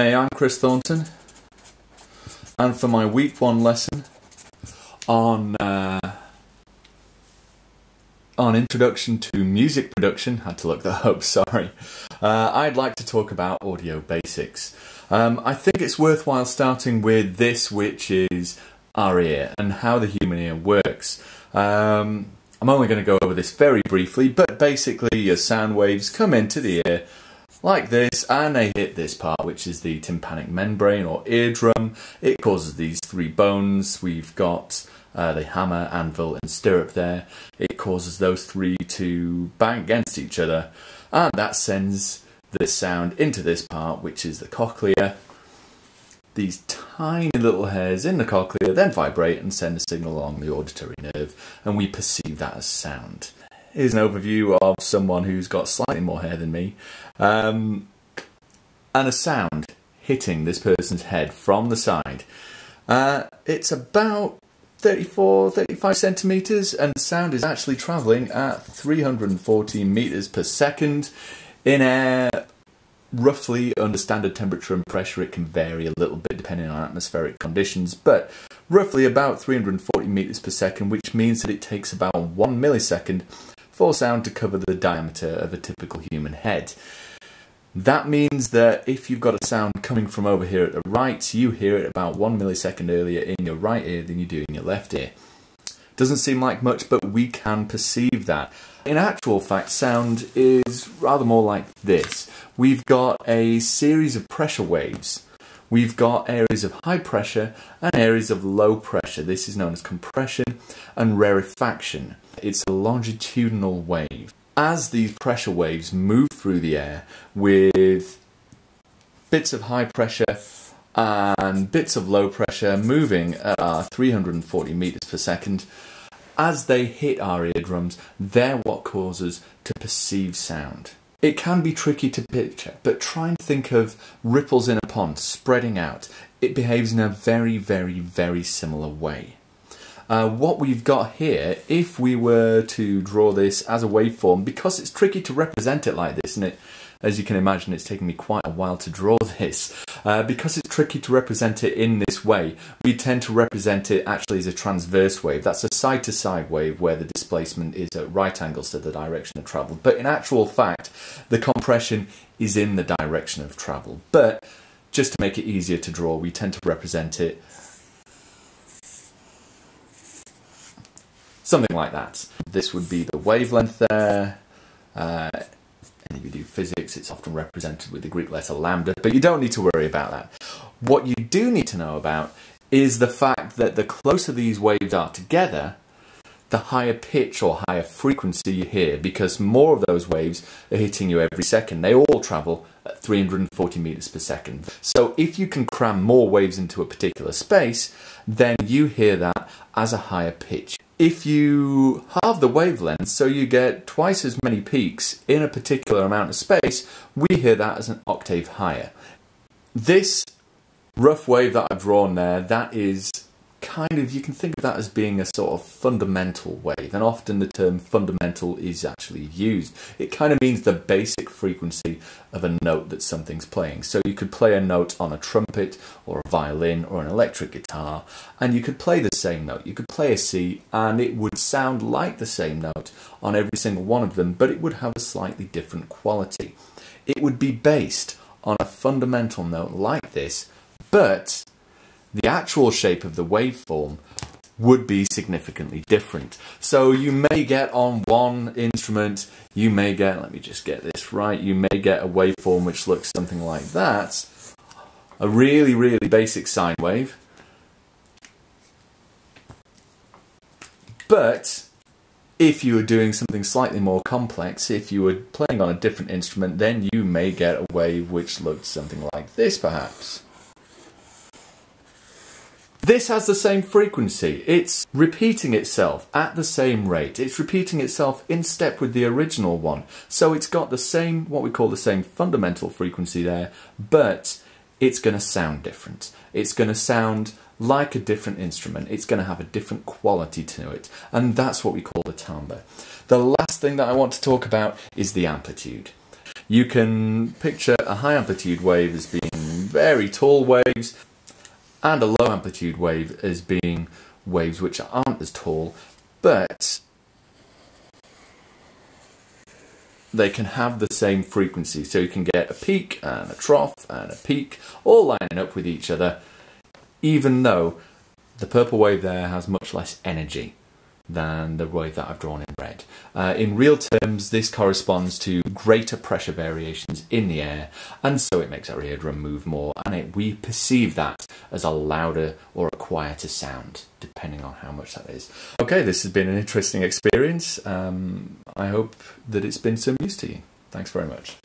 Hey, I'm Chris Thornton, and for my week 1 lesson on introduction to music production, had to look that up, sorry, I'd like to talk about audio basics. I think it's worthwhile starting with this, which is our ear and how the human ear works. I'm only going to go over this very briefly, but basically your sound waves come into the ear like this, and they hit this part, which is the tympanic membrane or eardrum. It causes these 3 bones. We've got the hammer, anvil and stirrup there. It causes those 3 to bang against each other, and that sends the sound into this part, which is the cochlea. These tiny little hairs in the cochlea then vibrate and send a signal along the auditory nerve, and we perceive that as sound. Here's an overview of someone who's got slightly more hair than me, and a sound hitting this person's head from the side. It's about 34-35 centimeters, and sound is actually traveling at 314 meters per second in air, roughly under standard temperature and pressure. It can vary a little bit depending on atmospheric conditions, but roughly about 340 meters per second, which means that it takes about 1 millisecond for sound to cover the diameter of a typical human head. That means that if you've got a sound coming from over here at the right, you hear it about 1 millisecond earlier in your right ear than you do in your left ear. Doesn't seem like much, but we can perceive that. In actual fact, sound is rather more like this. We've got a series of pressure waves. We've got areas of high pressure and areas of low pressure. This is known as compression and rarefaction. It's a longitudinal wave. As these pressure waves move through the air with bits of high pressure and bits of low pressure moving at 340 meters per second, as they hit our eardrums, they're what causes us to perceive sound. It can be tricky to picture, but try and think of ripples in a pond spreading out. It behaves in a very, very, very similar way. What we've got here, if we were to draw this as a waveform, because it's tricky to represent it like this, and it, as you can imagine, it's taken me quite a while to draw this. Because it's tricky to represent it in this way, we tend to represent it actually as a transverse wave. That's a side-to-side wave where the displacement is at right angles to the direction of travel. But in actual fact, the compression is in the direction of travel. But just to make it easier to draw, we tend to represent it something like that. This would be the wavelength there. And if you do physics, it's often represented with the Greek letter lambda, but you don't need to worry about that. What you do need to know about is the fact that the closer these waves are together, the higher pitch or higher frequency you hear, because more of those waves are hitting you every second. They all travel at 340 meters per second. So if you can cram more waves into a particular space, then you hear that as a higher pitch. If you halve the wavelength, so you get twice as many peaks in a particular amount of space, we hear that as an octave higher. This rough wave that I've drawn there, that is kind of, you can think of that as being a sort of fundamental wave, and often the term fundamental is actually used. It kind of means the basic frequency of a note that something's playing. So you could play a note on a trumpet or a violin or an electric guitar, and you could play the same note. You could play a C and it would sound like the same note on every single one of them, but it would have a slightly different quality. It would be based on a fundamental note like this, but the actual shape of the waveform would be significantly different. So you may get on one instrument, you may get, let me just get this right, you may get a waveform which looks something like that. A really, really basic sine wave. But if you were doing something slightly more complex, if you were playing on a different instrument, then you may get a wave which looked something like this perhaps. This has the same frequency. It's repeating itself at the same rate. It's repeating itself in step with the original one. So it's got the same, what we call the same fundamental frequency there, but it's going to sound different. It's going to sound like a different instrument. It's going to have a different quality to it. And that's what we call the timbre. The last thing that I want to talk about is the amplitude. You can picture a high amplitude wave as being very tall waves, and a low amplitude wave as being waves which aren't as tall, but they can have the same frequency. So you can get a peak and a trough and a peak all lining up with each other, even though the purple wave there has much less energy than the wave that I've drawn in red. In real terms, this corresponds to greater pressure variations in the air, and so it makes our eardrum move more, and we perceive that as a louder or a quieter sound, depending on how much that is. Okay, this has been an interesting experience. I hope that it's been some use to you. Thanks very much.